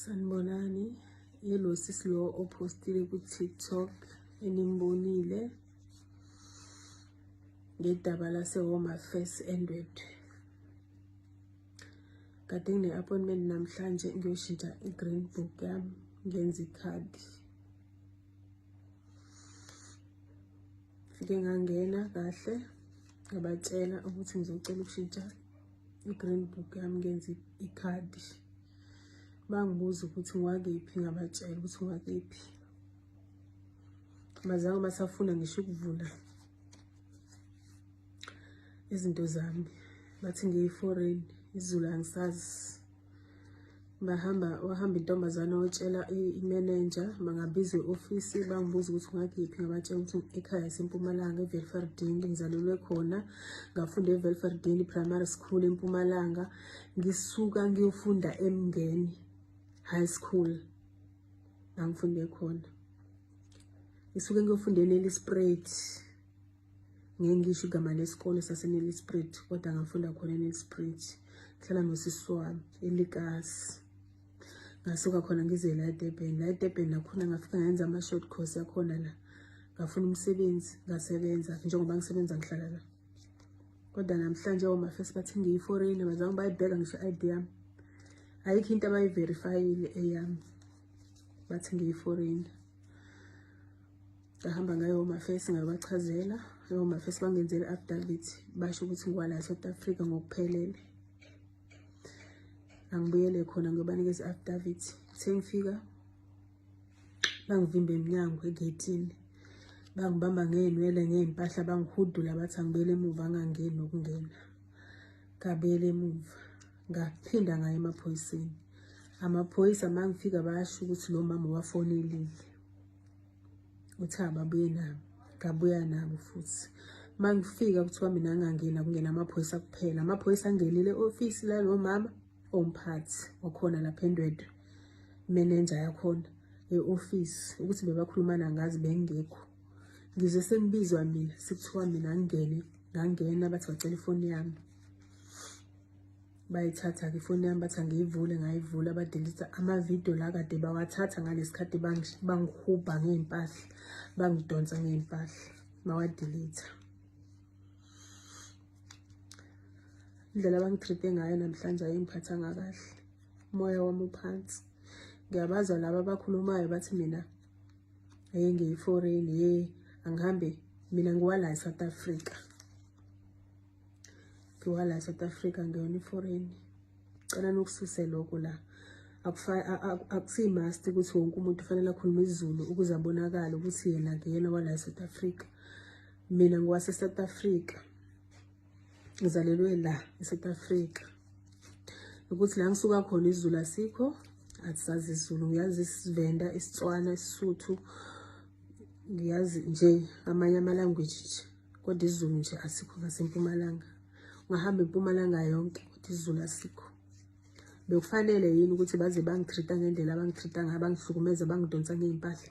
Sanibonani, yilo sisi lo opostile ku TikTok enimbonile ngedaba lase Home Affairs endwedwe. Kade ngine appointment namhlanje ngiyoshintsha igreen book yami ngenza ikhadi. Fike ngangena kahle ngabatshela ukuthi ngizocela ukushintsha igreen book yami ngenza ikhadi. Bangibuza ukuthi ngwakephi, ngabatshela ukuthi ngwakephi. Bazange basafuna ngisho ukuvula izinto zami, bathi ngiyi-foreign, isiZulu angisazi. Wahamba intombazana otshela i-manager mangabize i-office, bangibuza ukuthi ngakephi, ngabatshela ukuthi ekhaya eseMpumalanga eVelverdinge ngizalelwe khona, ngafunda eVelverdinge Primary School eMpumalanga, ngisuka ngiyofunda eMngeni High School angifunde khona. Ngisuke ngiyofunda eNelspruit, ngengisho igama lesikole saseNelspruit kodwa ngafunda khona eNelspruit. Ngihlala nosisi wami eLikasi. Ngasuka khona ngize la eDurban. La eDurban nakhona ngafika ngenza ama-short course yakhona la. Ngafuna umsebenzi, ngasebenza njengoba ngisebenza ngihlala la. Kodwa namhlanje Home Affairs bathi ngiyi-foreign, bazange bayibheka ngisho i-ID yami. Ayikho into abayi-verifyile eyami. Bathi ngiyi-foreign. Ngahamba ngayo Home Affairs ngabachazela. Home Affairs bangenzele i-affidavit, basho ukuthi ngiwala eSouth Africa ngokuphelele. Angibuyele khona ngiyobanikeza i-affidavit. Sengifika bangivimba eminyango egeyitini, bangibamba ngeenwele ngey'mpahla, bangihudula bathi angibuyele emuva, angangeni nokungena. Ngabuyela emuva, ngaphinda ngayo emaphoyiseni. Amaphoyisa mangifika bayasho ukuthi lo mama wafonelile uthi ababuye nabo, ngabuya nabo futhi. Mangifika kuthiwa mina angangena, kungena amaphoyisa kuphela. Amaphoyisa angenile e-office la lo mama omphathi wakhona lapha endwedwe, manager yakhona e-office, ukuthi bebakhulumana ngazi bengekho. Ngize sengibizwa mina, sekuthiwa mina angene, ngangena bathi bacela ifoni yami. Bayithatha-ke ifoni yami bathi angiyivule, ngayivula. Badelete amavidiyo la kade bawathatha ngalesikhathi bangihuba ngey'mpahla, bangidonsa ngey'mpahla, bawadelete. Indlela abangitreat-e ngayo namhlanje ayingiphathanga kahle, umoya wami uphansi. Ngiyabazwa laba abakhulumayo bathi mina ngiyi-foreign, angihambe, mina ngiwala eSouth Africa. Ngiwala eSouth Africa, ngiyona i-foreign. Cela nokususe lokho la. Akusi-must ukuthi wonke umuntu ufanele akhulume isiZulu ukuze abonakale ukuthi yena kuyena wala eSouth Africa. Mina ngiwase-South Africa, ngizalelwe la eSouth Africa. Ukuthi la ngisuka khona isiZulu asikho, asisazi isiZulu. Ngiyazi isiVenda, isiTswana, isiSuthu, ngiyazi nje amanye ama-language nje, kodwa isiZulu nje asikho ngaseMpumalanga. Ngahamba eMpumalanga yonke kodwa isiZulu asikho. Bekufanele yini ukuthi baze bangitreat-a ngendlela abangitreat-a ngayo, bangihlukumeza, bangidonsa ngey'mpahla?